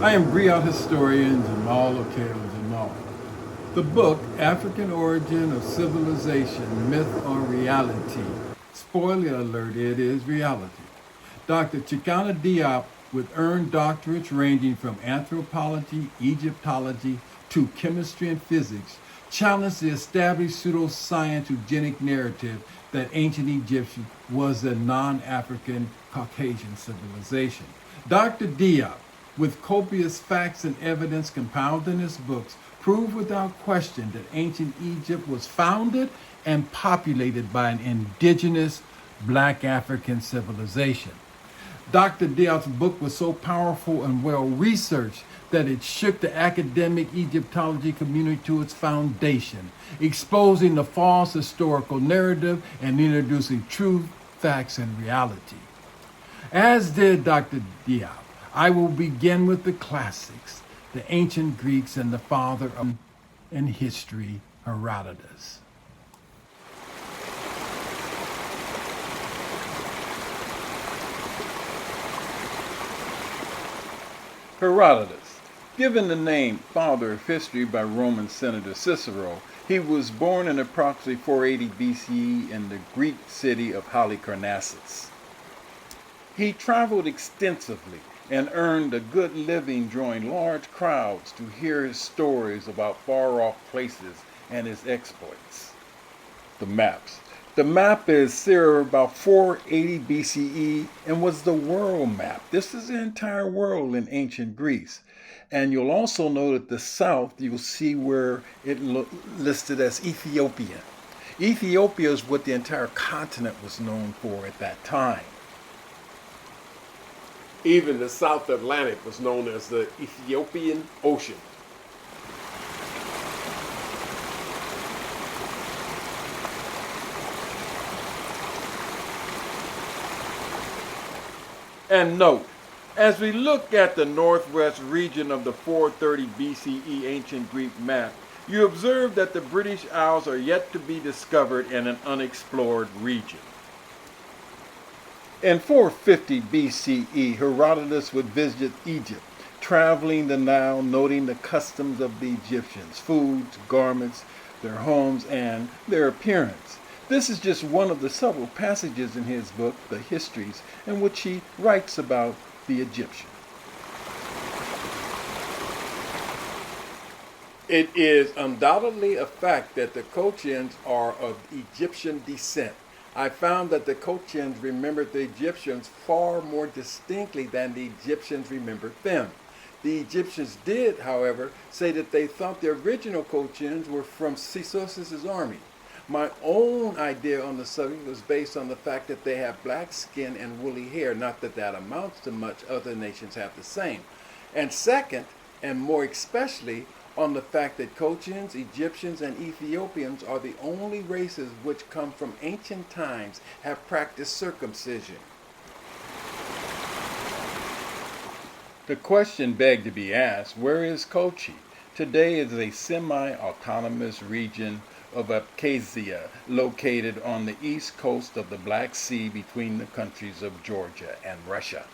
I am griot historian Jamal Okeyo Jumal. The book, African Origin of Civilization, Myth or Reality. Spoiler alert, it is reality. Dr. Cheikh Anta Diop, with earned doctorates ranging from anthropology, Egyptology, to chemistry and physics, challenged the established pseudo-science eugenic narrative that ancient Egyptian was a non-African Caucasian civilization. Dr. Diop, with copious facts and evidence compiled in his books, prove without question that ancient Egypt was founded and populated by an indigenous black African civilization. Dr. Diop's book was so powerful and well researched that it shook the academic Egyptology community to its foundation, exposing the false historical narrative and introducing truth, facts, and reality. As did Dr. Diop, I will begin with the classics, the ancient Greeks and the father of in history, Herodotus. Herodotus, given the name Father of History by Roman Senator Cicero, he was born in approximately 480 BCE in the Greek city of Halicarnassus. He traveled extensively and earned a good living drawing large crowds to hear his stories about far-off places and his exploits. The maps. The map is circa about 480 BCE and was the world map. This is the entire world in ancient Greece. And you'll also note at the south, you'll see where it listed as Ethiopia. Ethiopia is what the entire continent was known for at that time. Even the South Atlantic was known as the Ethiopian Ocean. And note, as we look at the northwest region of the 430 BCE ancient Greek map, you observe that the British Isles are yet to be discovered in an unexplored region. In 450 BCE, Herodotus would visit Egypt, traveling the Nile, noting the customs of the Egyptians, foods, garments, their homes, and their appearance. This is just one of the several passages in his book, The Histories, in which he writes about the Egyptians. It is undoubtedly a fact that the Caucasians are of Egyptian descent. I found that the Caucasians remembered the Egyptians far more distinctly than the Egyptians remembered them. The Egyptians did, however, say that they thought the original Caucasians were from Sesostris' army. My own idea on the subject was based on the fact that they have black skin and woolly hair, not that that amounts to much, other nations have the same. And second, and more especially, on the fact that Caucasians, Egyptians, and Ethiopians are the only races which come from ancient times have practiced circumcision. The question begged to be asked, where is Kochi? Today is a semi-autonomous region of Abkhazia, located on the east coast of the Black Sea between the countries of Georgia and Russia.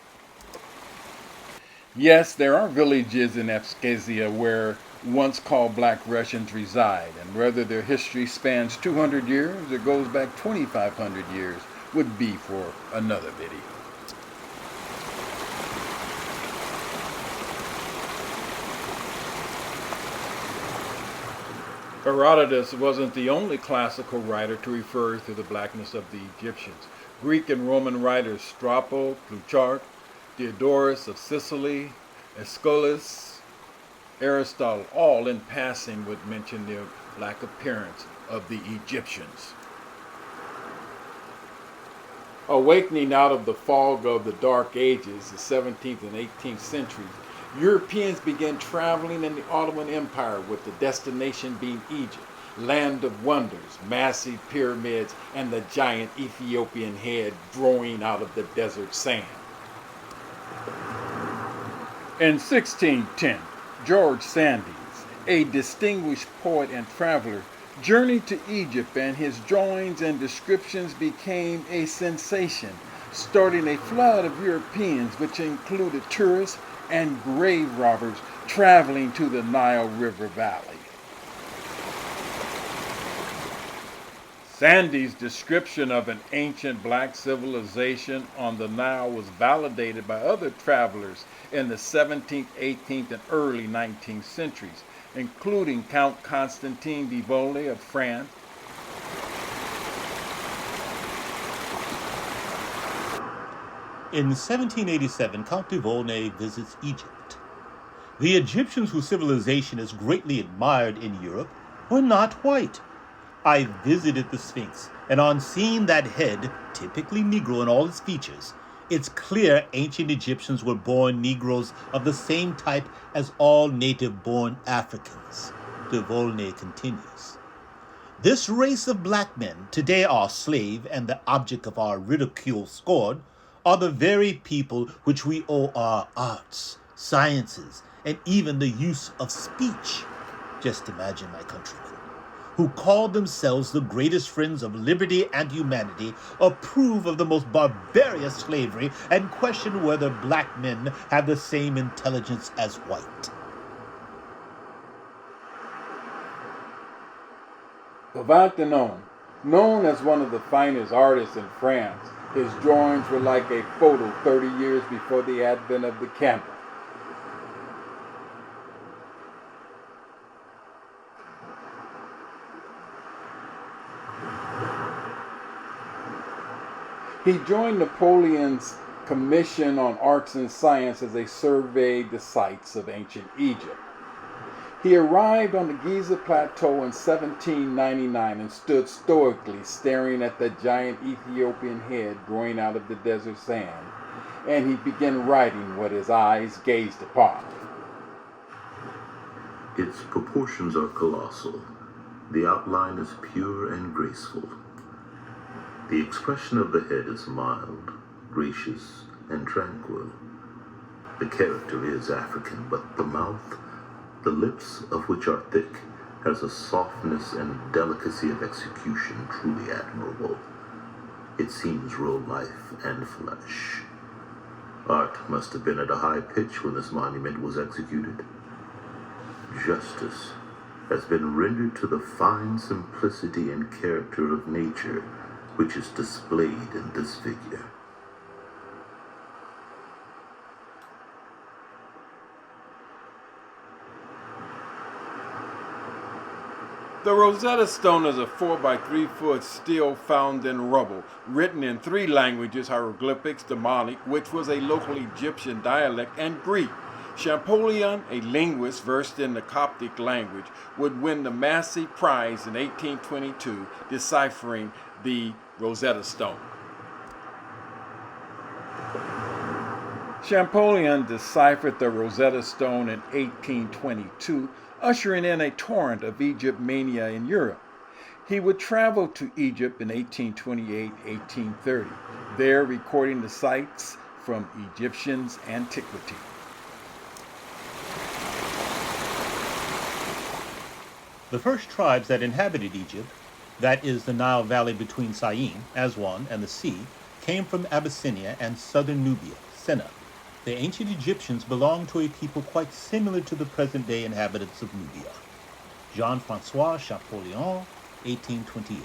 Yes, there are villages in Abkhazia where once called Black Russians reside, and whether their history spans 200 years or goes back 2,500 years would be for another video. Herodotus wasn't the only classical writer to refer to the blackness of the Egyptians. Greek and Roman writers Strabo, Plutarch, Diodorus of Sicily, Aeschylus, Aristotle, all in passing would mention the black appearance of the Egyptians. Awakening out of the fog of the Dark Ages, the 17th and 18th centuries, Europeans began traveling in the Ottoman Empire with the destination being Egypt, land of wonders, massive pyramids, and the giant Ethiopian head growing out of the desert sand. In 1610, George Sandys, a distinguished poet and traveler, journeyed to Egypt, and his drawings and descriptions became a sensation, starting a flood of Europeans, which included tourists and grave robbers traveling to the Nile River Valley. Sandy's description of an ancient black civilization on the Nile was validated by other travelers in the 17th, 18th, and early 19th centuries, including Count Constantine de Volney of France. In 1787, Count de Volney visits Egypt. The Egyptians whose civilization is greatly admired in Europe were not white. I visited the Sphinx, and on seeing that head, typically Negro in all its features, it's clear ancient Egyptians were born Negroes of the same type as all native-born Africans. De Volney continues. This race of black men, today our slave and the object of our ridicule scorn, are the very people which we owe our arts, sciences, and even the use of speech. Just imagine, my countrymen, who call themselves the greatest friends of liberty and humanity, approve of the most barbarous slavery, and question whether black men have the same intelligence as white. Pavant, known as one of the finest artists in France, his drawings were like a photo 30 years before the advent of the camera. He joined Napoleon's Commission on Arts and Science as they surveyed the sites of ancient Egypt. He arrived on the Giza Plateau in 1799 and stood stoically staring at the giant Ethiopian head growing out of the desert sand, and he began writing what his eyes gazed upon. Its proportions are colossal. The outline is pure and graceful. The expression of the head is mild, gracious, and tranquil. The character is African, but the mouth, the lips of which are thick, has a softness and delicacy of execution truly admirable. It seems real life and flesh. Art must have been at a high pitch when this monument was executed. Justice has been rendered to the fine simplicity and character of nature, which is displayed in this figure. The Rosetta Stone is a 4 by 3 foot stele found in rubble, written in 3 languages: hieroglyphics, Demonic, which was a local Egyptian dialect, and Greek. Champollion, a linguist versed in the Coptic language, would win the Massey Prize in 1822, deciphering the Rosetta Stone. Champollion deciphered the Rosetta Stone in 1822, ushering in a torrent of Egypt mania in Europe. He would travel to Egypt in 1828-1830, there recording the sites from Egyptians' antiquity. The first tribes that inhabited Egypt, that is the Nile Valley between Syene, Aswan, and the sea, came from Abyssinia and southern Nubia, Senna. The ancient Egyptians belonged to a people quite similar to the present-day inhabitants of Nubia. Jean-François Champollion, 1828.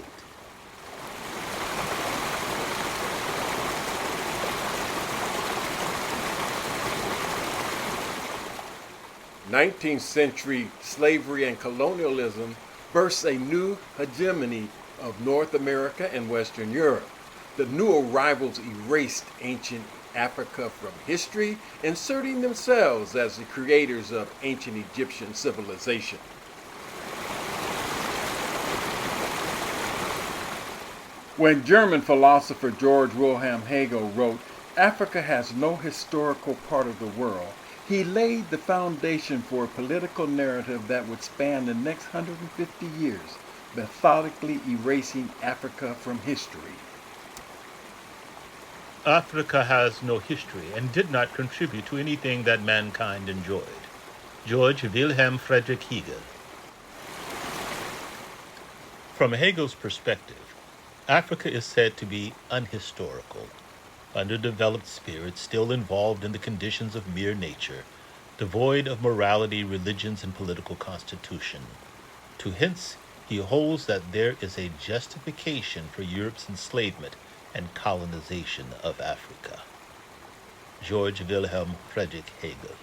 19th century slavery and colonialism bursts a new hegemony of North America and Western Europe. The new arrivals erased ancient Africa from history, inserting themselves as the creators of ancient Egyptian civilization. When German philosopher George Wilhelm Hegel wrote, "Africa has no historical part of the world," he laid the foundation for a political narrative that would span the next 150 years, methodically erasing Africa from history. Africa has no history and did not contribute to anything that mankind enjoyed. George Wilhelm Friedrich Hegel. From Hegel's perspective, Africa is said to be unhistorical. underdeveloped spirits still involved in the conditions of mere nature, devoid of morality, religions, and political constitution. To hence, he holds that there is a justification for Europe's enslavement and colonization of Africa. George Wilhelm Friedrich Hegel.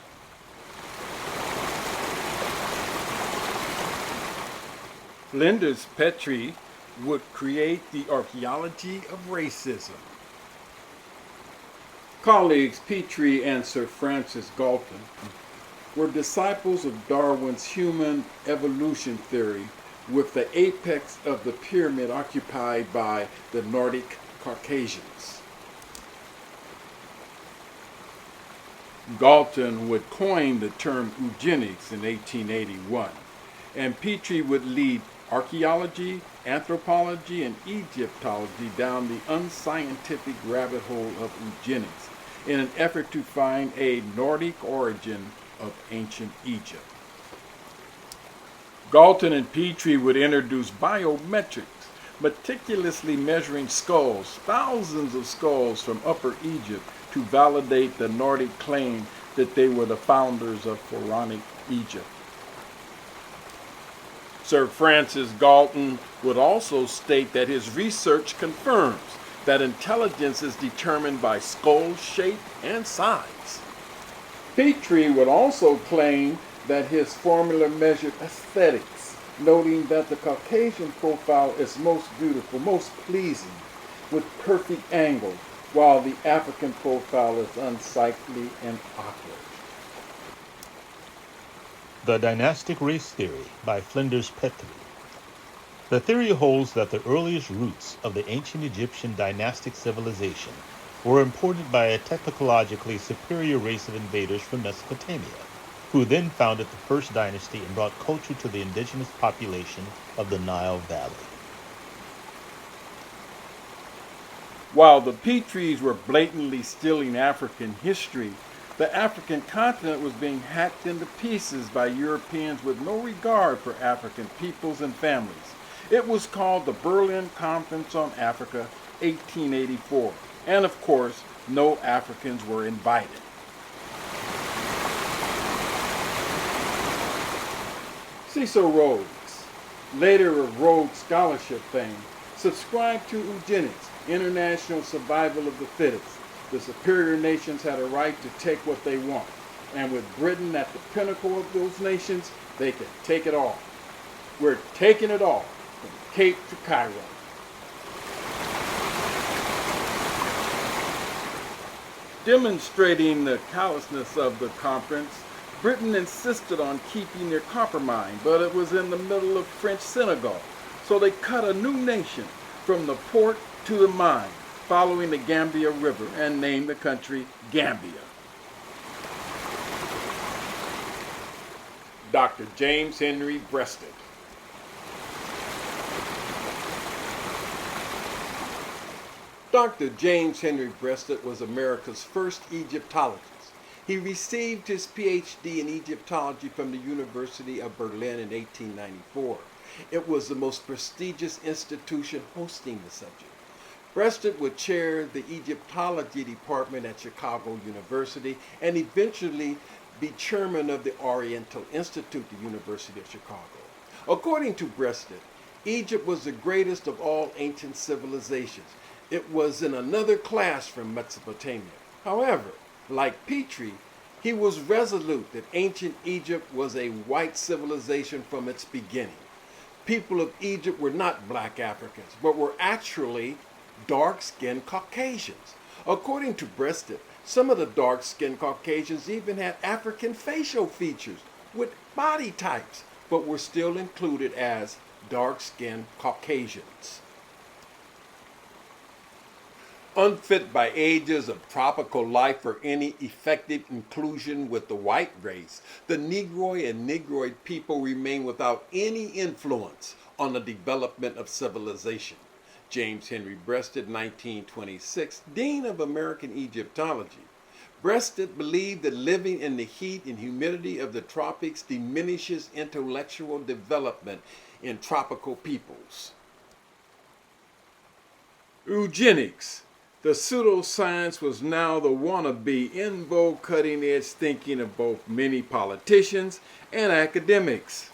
Flinders Petrie would create the archaeology of racism. Colleagues Petrie and Sir Francis Galton were disciples of Darwin's human evolution theory, with the apex of the pyramid occupied by the Nordic Caucasians. Galton would coin the term eugenics in 1881, and Petrie would lead archaeology, anthropology, and Egyptology down the unscientific rabbit hole of eugenics in an effort to find a Nordic origin of ancient Egypt. Galton and Petrie would introduce biometrics, meticulously measuring skulls, thousands of skulls from Upper Egypt, to validate the Nordic claim that they were the founders of Pharaonic Egypt. Sir Francis Galton would also state that his research confirms that intelligence is determined by skull shape and size. Petrie would also claim that his formula measured aesthetics, noting that the Caucasian profile is most beautiful, most pleasing, with perfect angles, while the African profile is unsightly and awkward. The Dynastic Race Theory by Flinders Petrie. The theory holds that the earliest roots of the ancient Egyptian dynastic civilization were imported by a technologically superior race of invaders from Mesopotamia, who then founded the first dynasty and brought culture to the indigenous population of the Nile Valley. While the Petries were blatantly stealing African history, the African continent was being hacked into pieces by Europeans with no regard for African peoples and families. It was called the Berlin Conference on Africa, 1884, and of course, no Africans were invited. Cecil Rhodes, later of Rhodes Scholarship fame, subscribed to eugenics, international survival of the fittest. The superior nations had a right to take what they want, and with Britain at the pinnacle of those nations, they could take it all. We're taking it all, from Cape to Cairo. Demonstrating the callousness of the conference, Britain insisted on keeping their copper mine, but it was in the middle of French Senegal, so they cut a new nation from the port to the mine, following the Gambia River, and named the country Gambia. Dr. James Henry Breasted. Dr. James Henry Breasted was America's first Egyptologist. He received his PhD in Egyptology from the University of Berlin in 1894. It was the most prestigious institution hosting the subject. Breasted would chair the Egyptology department at Chicago University and eventually be chairman of the Oriental Institute at the University of Chicago. According to Breasted, Egypt was the greatest of all ancient civilizations. It was in another class from Mesopotamia. However, like Petrie, he was resolute that ancient Egypt was a white civilization from its beginning. People of Egypt were not black Africans, but were actually dark-skinned Caucasians. According to Breasted, some of the dark-skinned Caucasians even had African facial features with body types, but were still included as dark-skinned Caucasians. Unfit by ages of tropical life for any effective inclusion with the white race, the Negroid and Negroid people remain without any influence on the development of civilization. James Henry Breasted, 1926, Dean of American Egyptology. Breasted believed that living in the heat and humidity of the tropics diminishes intellectual development in tropical peoples. Eugenics. The pseudo-science was now the wannabe in vogue cutting-edge thinking of both many politicians and academics.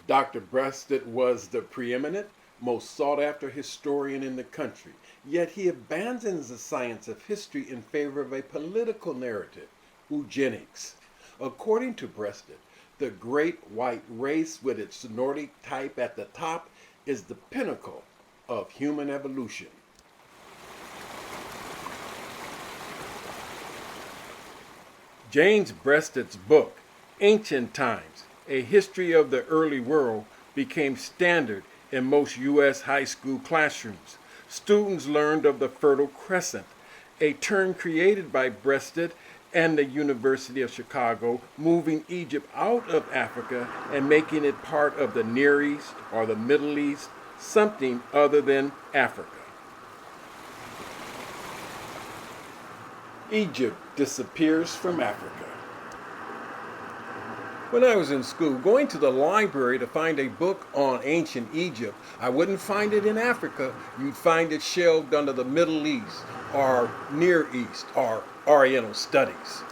Dr. Breasted was the preeminent, most sought-after historian in the country, yet he abandons the science of history in favor of a political narrative, eugenics. According to Breasted, the great white race with its Nordic type at the top is the pinnacle of human evolution. James Breasted's book, Ancient Times, A History of the Early World, became standard in most U.S. high school classrooms. Students learned of the Fertile Crescent, a term created by Breasted and the University of Chicago, moving Egypt out of Africa and making it part of the Near East or the Middle East, something other than Africa. Egypt disappears from Africa. When I was in school, going to the library to find a book on ancient Egypt, I wouldn't find it in Africa. You'd find it shelved under the Middle East or Near East or Oriental Studies.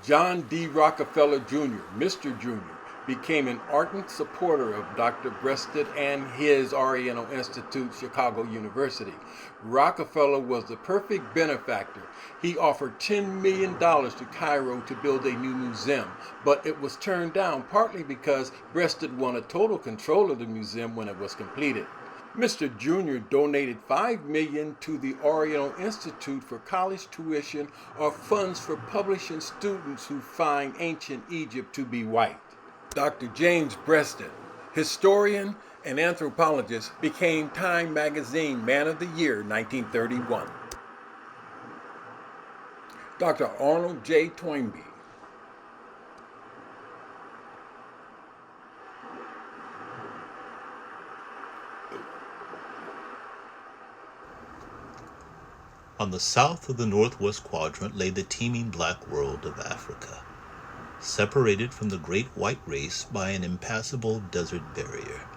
John D. Rockefeller Jr., Mr. Jr., became an ardent supporter of Dr. Breasted and his Oriental Institute, Chicago University. Rockefeller was the perfect benefactor. He offered $10 million to Cairo to build a new museum, but it was turned down partly because Breasted wanted total control of the museum when it was completed. Mr. Jr. donated $5 million to the Oriental Institute for college tuition or funds for publishing students who find ancient Egypt to be white. Dr. James Breasted, historian and anthropologist, became Time Magazine Man of the Year 1931. Dr. Arnold J. Toynbee. On the south of the northwest quadrant lay the teeming black world of Africa, separated from the great white race by an impassable desert barrier,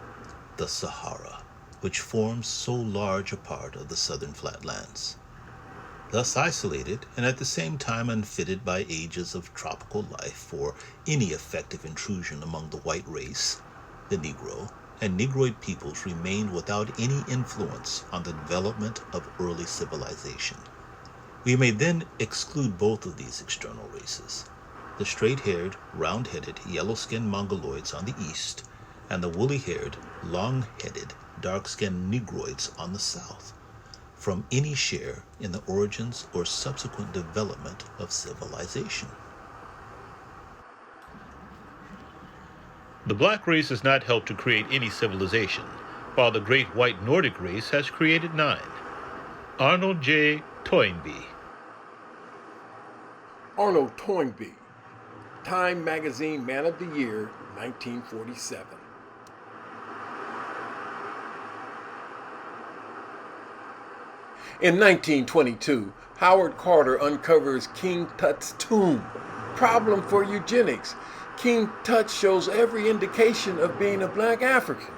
the Sahara, which forms so large a part of the southern flatlands. Thus isolated and at the same time unfitted by ages of tropical life for any effective intrusion among the white race, the Negro, and Negroid peoples remained without any influence on the development of early civilization. We may then exclude both of these external races, the straight-haired, round-headed, yellow-skinned Mongoloids on the east, and the woolly-haired, long-headed, dark-skinned Negroids on the south, from any share in the origins or subsequent development of civilization. The black race has not helped to create any civilization, while the great white Nordic race has created 9. Arnold J. Toynbee. Arnold Toynbee, Time Magazine Man of the Year, 1947. In 1922, Howard Carter uncovers King Tut's tomb. Problem for eugenics. King Tut shows every indication of being a black African.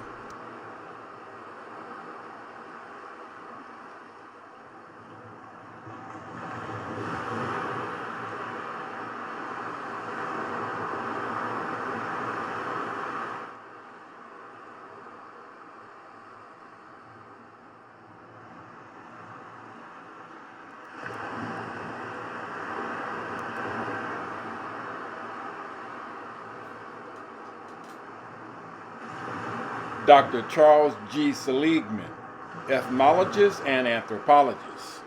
Dr. Charles G. Seligman, ethnologist and anthropologist.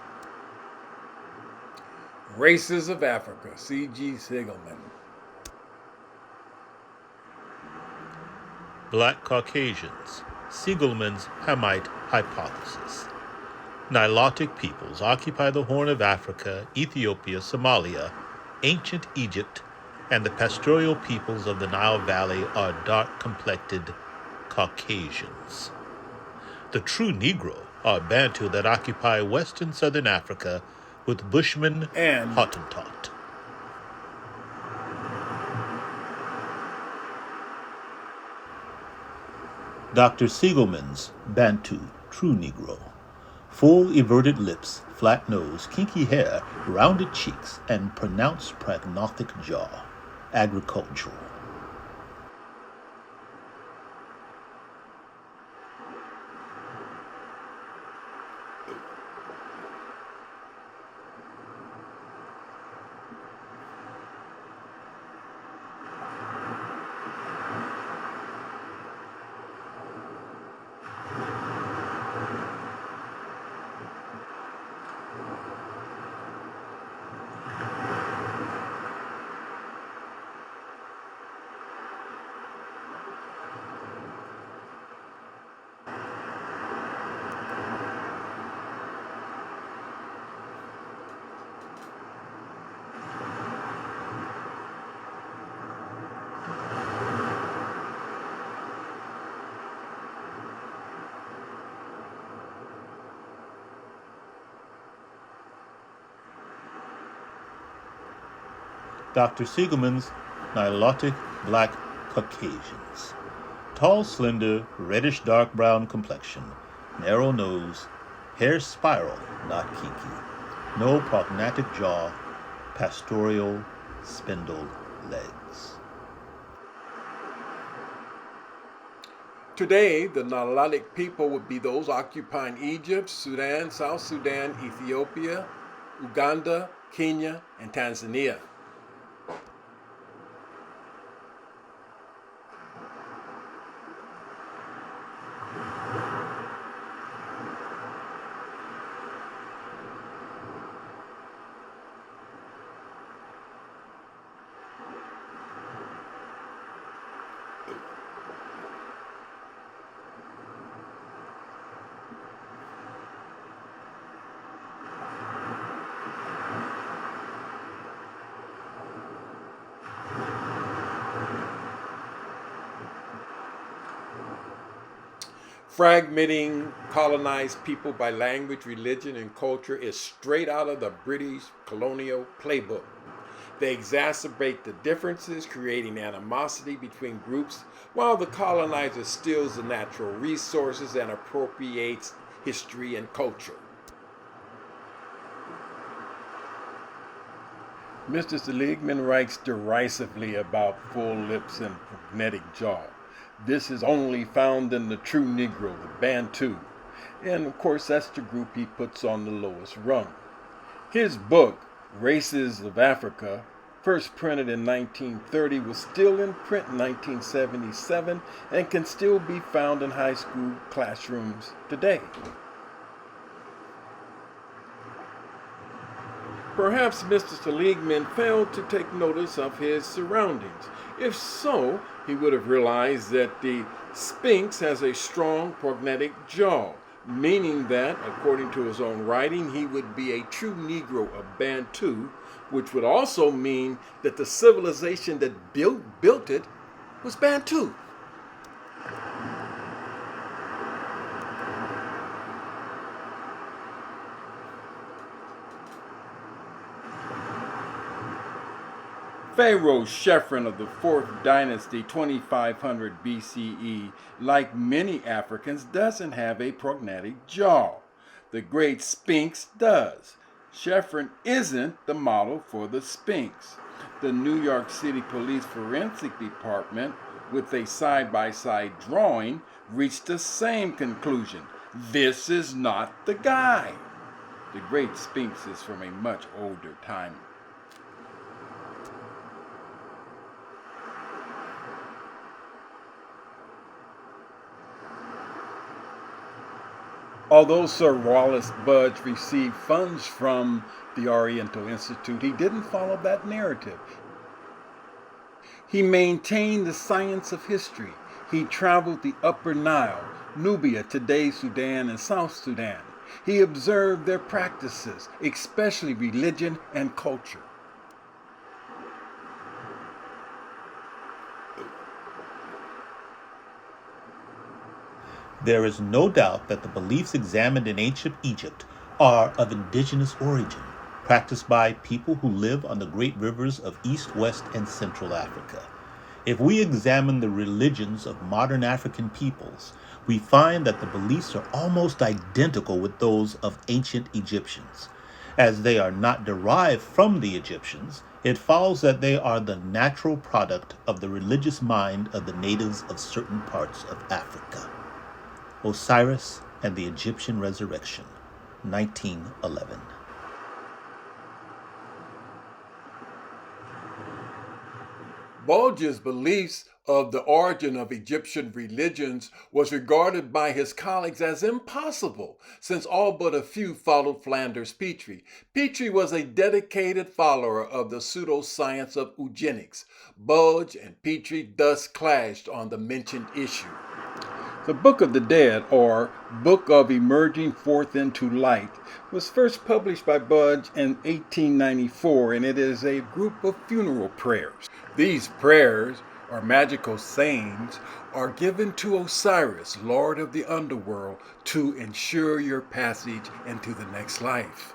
Races of Africa, C.G. Siegelman. Black Caucasians, Siegelman's Hamite hypothesis. Nilotic peoples occupy the Horn of Africa, Ethiopia, Somalia, ancient Egypt, and the pastoral peoples of the Nile Valley are dark-complected Caucasians. The true Negro are Bantu that occupy western southern Africa with Bushmen and Hottentot. Dr. Siegelman's Bantu, True Negro. Full everted lips, flat nose, kinky hair, rounded cheeks, and pronounced pragmatic jaw. Agricultural. Dr. Siegelman's Nilotic Black Caucasians. Tall, slender, reddish dark brown complexion, narrow nose, hair spiral, not kinky, no prognatic jaw, pastoral, spindle legs. Today, the Nilotic people would be those occupying Egypt, Sudan, South Sudan, Ethiopia, Uganda, Kenya, and Tanzania. Fragmenting colonized people by language, religion, and culture is straight out of the British colonial playbook. They exacerbate the differences, creating animosity between groups, while the colonizer steals the natural resources and appropriates history and culture. Mr. Seligman writes derisively about full lips and prognatic jaw. This is only found in the true Negro, the Bantu. And of course, that's the group he puts on the lowest rung. His book, Races of Africa, first printed in 1930, was still in print in 1977 and can still be found in high school classrooms today. Perhaps Mr. Seligman failed to take notice of his surroundings. If so, he would have realized that the Sphinx has a strong prognatic jaw, meaning that, according to his own writing, he would be a true Negro of Bantu, which would also mean that the civilization that built it was Bantu. Pharaoh Cheikh of the 4th dynasty, 2500 BCE, like many Africans, doesn't have a prognatic jaw. The Great Sphinx does. Cheikh isn't the model for the Sphinx. The New York City Police Forensic Department, with a side-by-side drawing, reached the same conclusion. This is not the guy. The Great Sphinx is from a much older time. Although Sir Wallace Budge received funds from the Oriental Institute, he didn't follow that narrative. He maintained the science of history. He traveled the Upper Nile, Nubia, today's Sudan, and South Sudan. He observed their practices, especially religion and culture. There is no doubt that the beliefs examined in ancient Egypt are of indigenous origin, practiced by people who live on the great rivers of East, West, and Central Africa. If we examine the religions of modern African peoples, we find that the beliefs are almost identical with those of ancient Egyptians. As they are not derived from the Egyptians, it follows that they are the natural product of the religious mind of the natives of certain parts of Africa. Osiris and the Egyptian Resurrection, 1911. Bulge's beliefs of the origin of Egyptian religions was regarded by his colleagues as impossible, since all but a few followed Flanders Petrie. Petrie was a dedicated follower of the pseudo-science of Eugenics. Bulge and Petrie thus clashed on the mentioned issue. The Book of the Dead, or Book of Emerging Forth into Light, was first published by Bulge in 1894, and it is a group of funeral prayers. These prayers, or magical sayings, are given to Osiris, Lord of the underworld, to ensure your passage into the next life.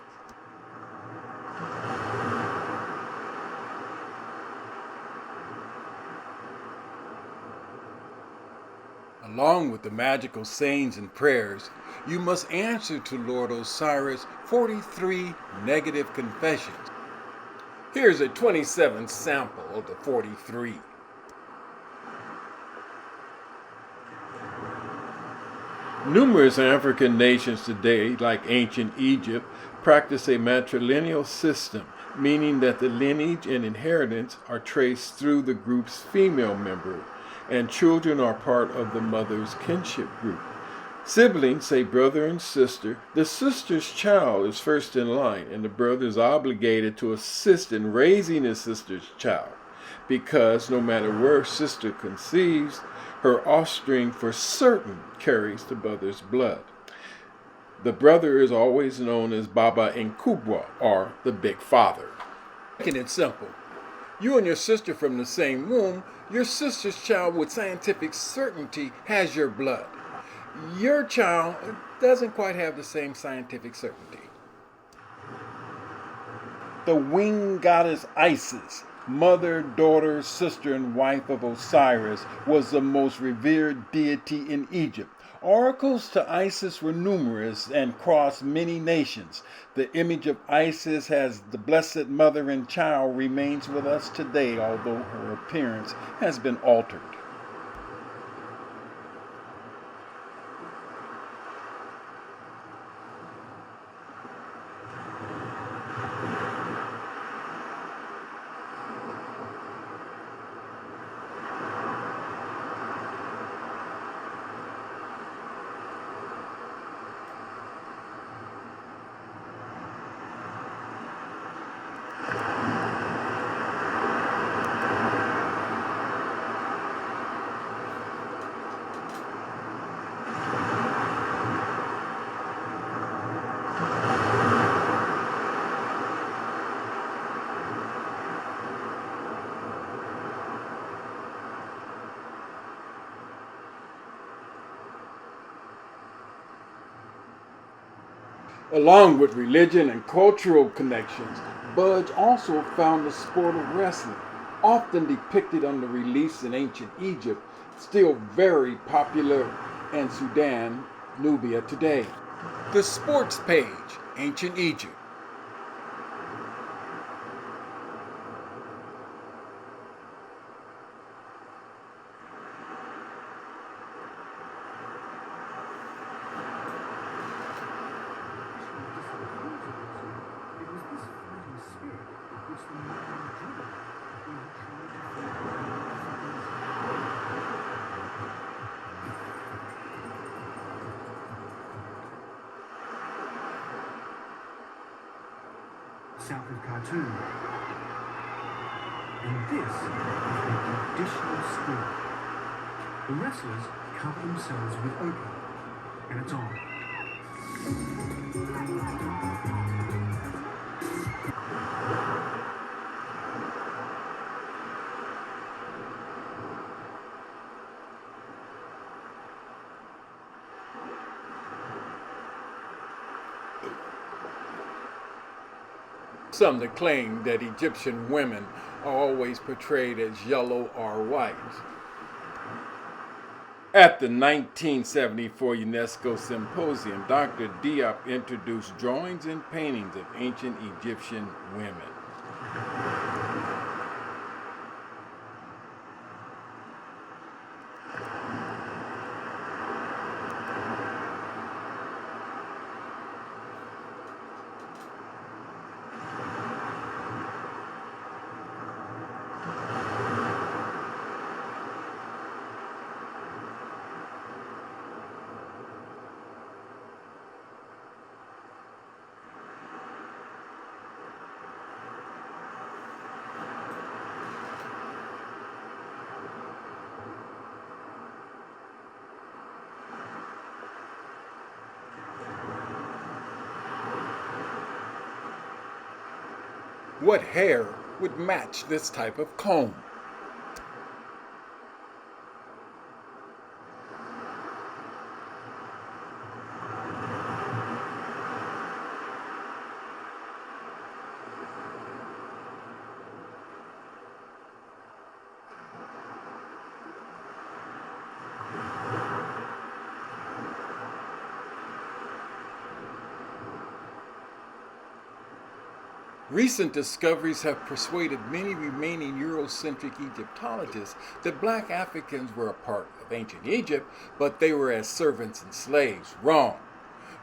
Along with the magical sayings and prayers, you must answer to Lord Osiris 43 negative confessions. Here's a 27 sample of the 43. Numerous African nations today, like ancient Egypt, practice a matrilineal system, meaning that the lineage and inheritance are traced through the group's female member, and children are part of the mother's kinship group. Siblings, say brother and sister, the sister's child is first in line, and the brother is obligated to assist in raising his sister's child, because no matter where sister conceives, her offspring for certain carries the brother's blood. The brother is always known as Baba Nkubwa, or the Big Father. Making it simple, you and your sister from the same womb, your sister's child with scientific certainty has your blood. Your child doesn't quite have the same scientific certainty. The winged goddess Isis, mother, daughter, sister, and wife of Osiris, was the most revered deity in Egypt. Oracles to Isis were numerous and crossed many nations. The image of Isis as the Blessed Mother and Child remains with us today, although her appearance has been altered. Along with religion and cultural connections, Bulge also found the sport of wrestling, often depicted on the reliefs in ancient Egypt, still very popular in Sudan, Nubia today. The sports page, ancient Egypt. South of Khartoum. And this is the traditional school. The wrestlers cover themselves with opium, and it's on. Some that claim that Egyptian women are always portrayed as yellow or white. At the 1974 UNESCO Symposium, Dr. Diop introduced drawings and paintings of ancient Egyptian women. What hair would match this type of comb? Recent discoveries have persuaded many remaining Eurocentric Egyptologists that black Africans were a part of ancient Egypt, but they were as servants and slaves. Wrong.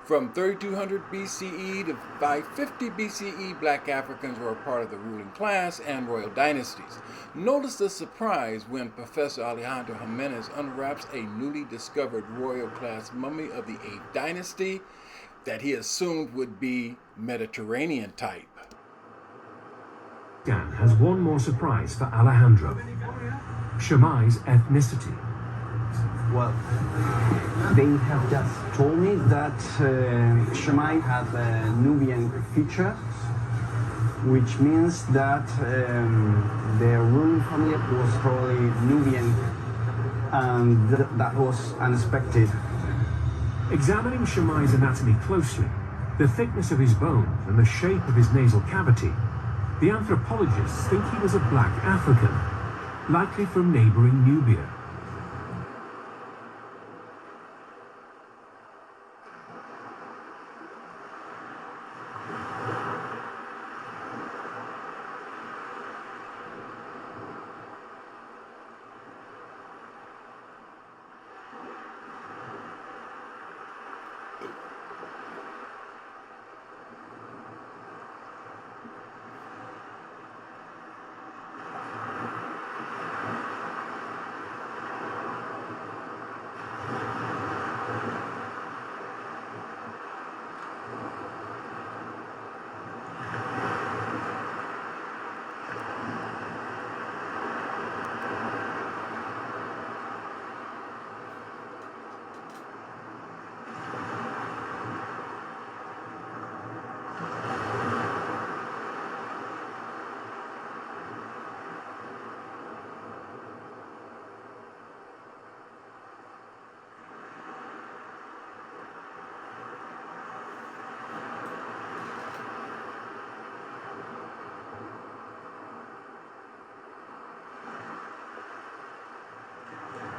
From 3200 BCE to 550 BCE, black Africans were a part of the ruling class and royal dynasties. Notice the surprise when Professor Alejandro Jimenez unwraps a newly discovered royal class mummy of the 8th dynasty that he assumed would be Mediterranean type. Dan has one more surprise for Alejandro. Shammai's ethnicity. Well, they have just told me that Shammai has a Nubian feature, which means that their ruling family was probably Nubian, and that was unexpected. Examining Shammai's anatomy closely, the thickness of his bones and the shape of his nasal cavity, the anthropologists think he was a black African, likely from neighboring Nubia.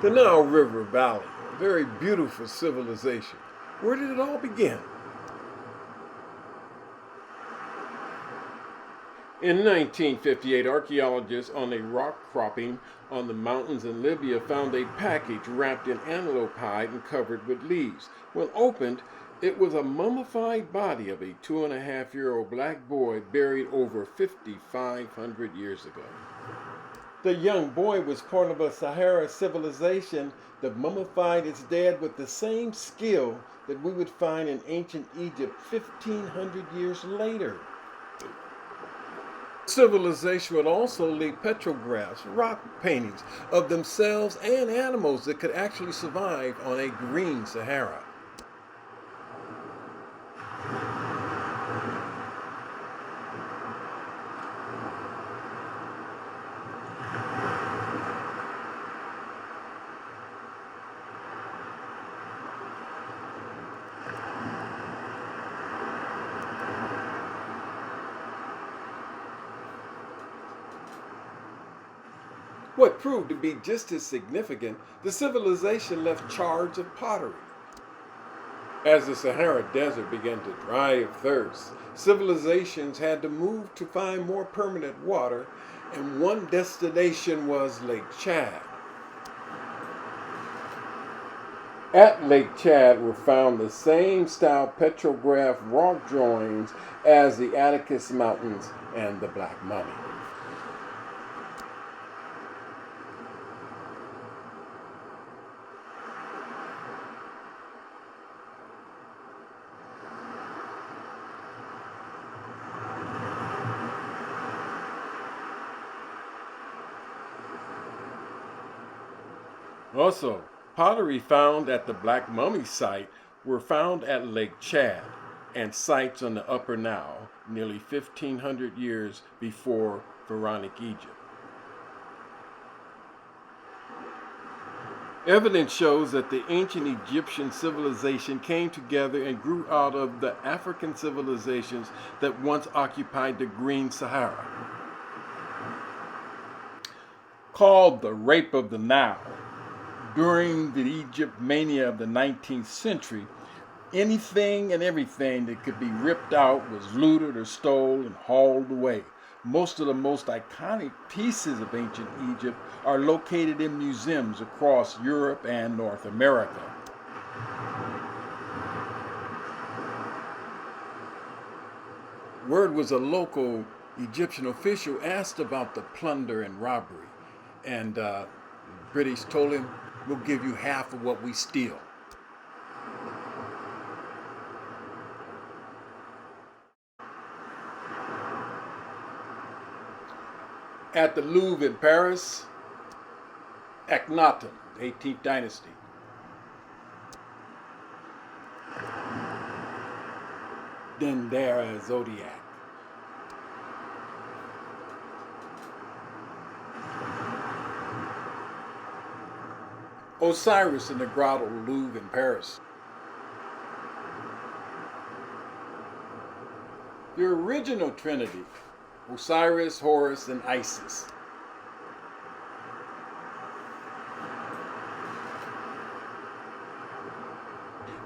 The Nile River Valley, a very beautiful civilization. Where did it all begin? In 1958, archaeologists on a rock cropping on the mountains in Libya found a package wrapped in antelope hide and covered with leaves. When opened, it was a mummified body of a 2.5-year-old black boy buried over 5,500 years ago. The young boy was part of a Sahara civilization that mummified its dead with the same skill that we would find in ancient Egypt 1,500 years later. Civilization would also leave petrographs, rock paintings of themselves and animals that could actually survive on a green Sahara. What proved to be just as significant, the civilization left shards of pottery. As the Sahara Desert began to dry of thirst, civilizations had to move to find more permanent water, and one destination was Lake Chad. At Lake Chad were found the same style petrograph rock drawings as the Atticus Mountains and the Black Mummy. Also, pottery found at the Black Mummy site were found at Lake Chad and sites on the Upper Nile nearly 1,500 years before Pharaonic Egypt. Evidence shows that the ancient Egyptian civilization came together and grew out of the African civilizations that once occupied the Green Sahara. Called the Rape of the Nile, during the Egypt mania of the 19th century, anything and everything that could be ripped out was looted or stolen and hauled away. Most of the most iconic pieces of ancient Egypt are located in museums across Europe and North America. Word was a local Egyptian official asked about the plunder and robbery, and the British told him, "We'll give you half of what we steal." At the Louvre in Paris, Akhenaten, 18th dynasty. Then there is Zodiac. Osiris in the Grotto Louvre in Paris. The original Trinity, Osiris, Horus, and Isis.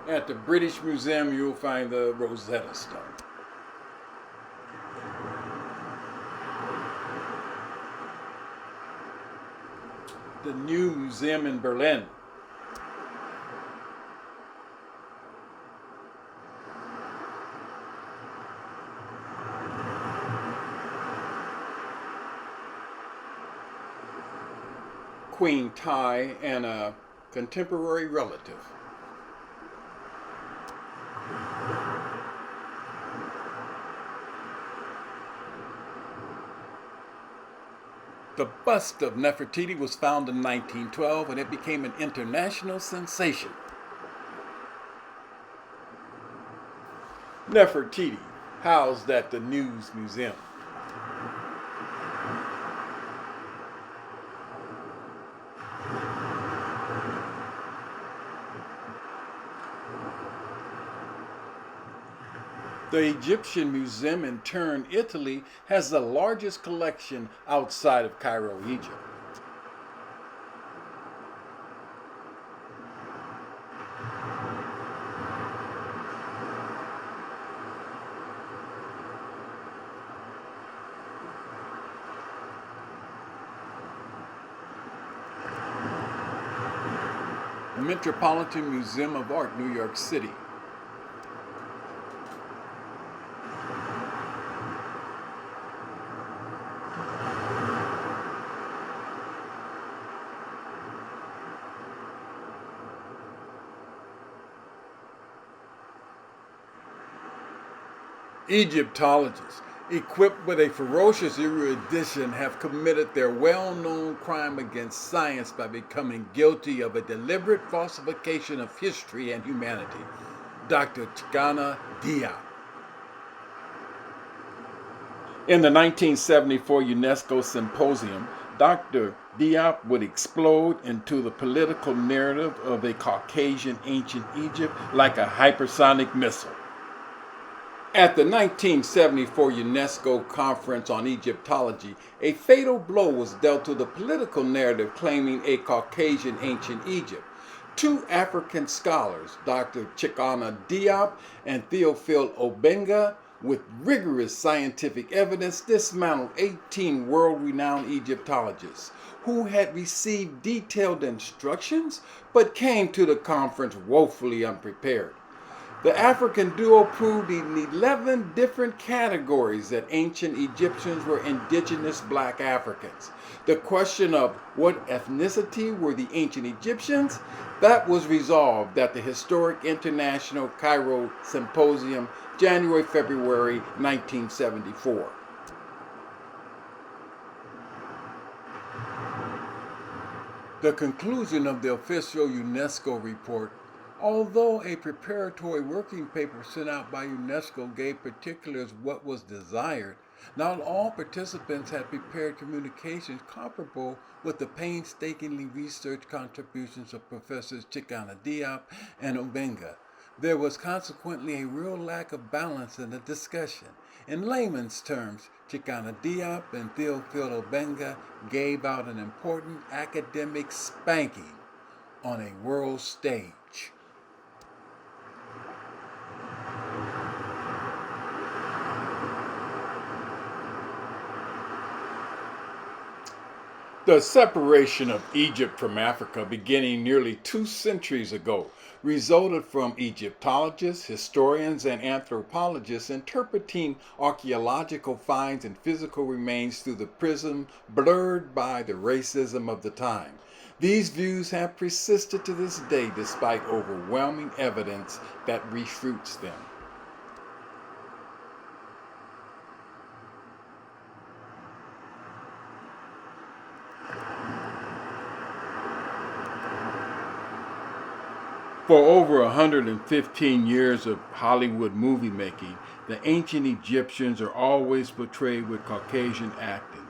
At the British Museum, you'll find the Rosetta Stone. The New Museum in Berlin. Queen Tai and a contemporary relative. The bust of Nefertiti was found in 1912 and it became an international sensation. Nefertiti, housed at the News Museum. The Egyptian Museum in Turin, Italy, has the largest collection outside of Cairo, Egypt. The Metropolitan Museum of Art, New York City. Egyptologists, equipped with a ferocious erudition, have committed their well-known crime against science by becoming guilty of a deliberate falsification of history and humanity. Dr. Cheikh Anta Diop. In the 1974 UNESCO Symposium, Dr. Diop would explode into the political narrative of a Caucasian ancient Egypt like a hypersonic missile. At the 1974 UNESCO Conference on Egyptology, a fatal blow was dealt to the political narrative claiming a Caucasian ancient Egypt. Two African scholars, Dr. Cheikh Anta Diop and Théophile Obenga, with rigorous scientific evidence, dismantled 18 world-renowned Egyptologists who had received detailed instructions but came to the conference woefully unprepared. The African duo proved in 11 different categories that ancient Egyptians were indigenous black Africans. The question of what ethnicity were the ancient Egyptians, that was resolved at the historic International Cairo Symposium, January-February 1974. The conclusion of the official UNESCO report, although a preparatory working paper sent out by UNESCO gave particulars what was desired, not all participants had prepared communications comparable with the painstakingly researched contributions of Professors Cheikh Anta Diop and Obenga. There was consequently a real lack of balance in the discussion. In layman's terms, Cheikh Anta Diop and Théophile Obenga gave out an important academic spanking on a world stage. The separation of Egypt from Africa beginning nearly 2 centuries ago resulted from Egyptologists, historians, and anthropologists interpreting archaeological finds and physical remains through the prism blurred by the racism of the time. These views have persisted to this day despite overwhelming evidence that refutes them. For over 115 years of Hollywood movie making, the ancient Egyptians are always portrayed with Caucasian acting,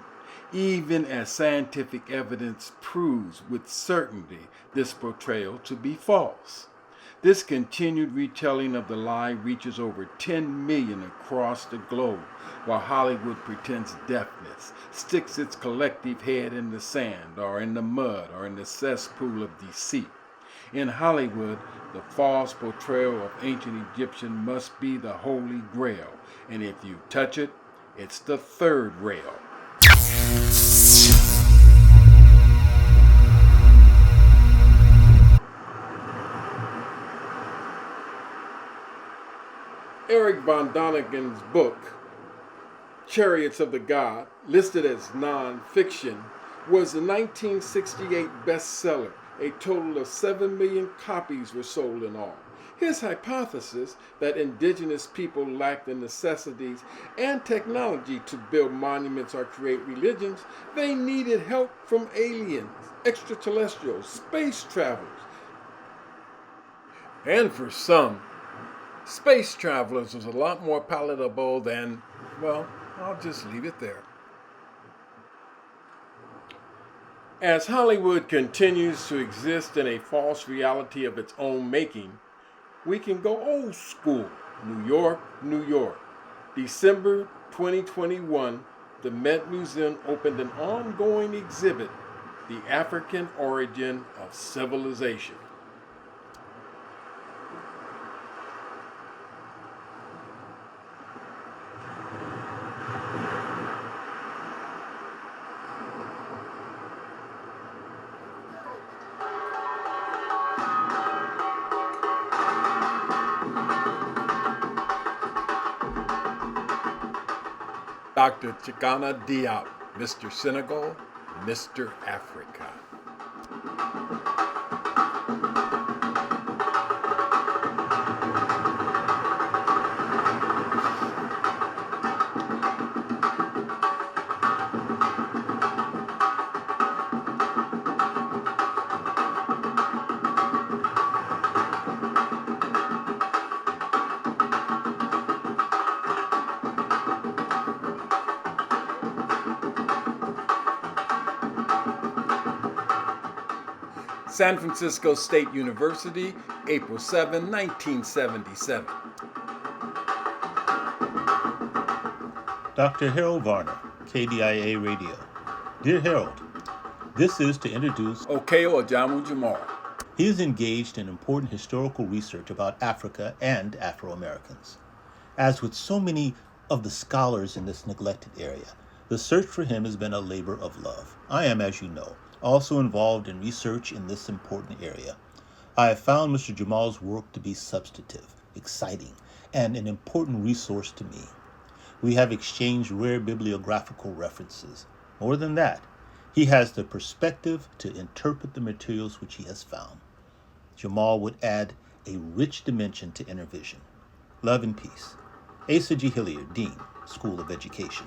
even as scientific evidence proves with certainty this portrayal to be false. This continued retelling of the lie reaches over 10 million across the globe, while Hollywood pretends deafness, sticks its collective head in the sand or in the mud or in the cesspool of deceit. In Hollywood, the false portrayal of ancient Egyptian must be the holy grail, and if you touch it, it's the third rail. Eric von Daniken's book, Chariots of the God, listed as non-fiction, was a 1968 bestseller. A total of 7 million copies were sold in all. His hypothesis that indigenous people lacked the necessities and technology to build monuments or create religions, they needed help from aliens, extraterrestrials, space travelers. And for some, space travelers was a lot more palatable than, well, I'll just leave it there. As Hollywood continues to exist in a false reality of its own making, we can go old school. New York, New York. December 2021, the Met Museum opened an ongoing exhibit, The African Origin of Civilization. Dr. Cheikh Anta Diop, Mr. Senegal, Mr. Africa. San Francisco State University, April 7, 1977. Dr. Harold Varner, KDIA Radio. Dear Harold, this is to introduce Okeyo Jumal. He is engaged in important historical research about Africa and Afro-Americans. As with so many of the scholars in this neglected area, the search for him has been a labor of love. I am, as you know, also involved in research in this important area. I have found Mr. Jumal's work to be substantive, exciting, and an important resource to me. We have exchanged rare bibliographical references. More than that, he has the perspective to interpret the materials which he has found. Jumal would add a rich dimension to inner vision. Love and peace. Asa G. Hilliard, Dean, School of Education.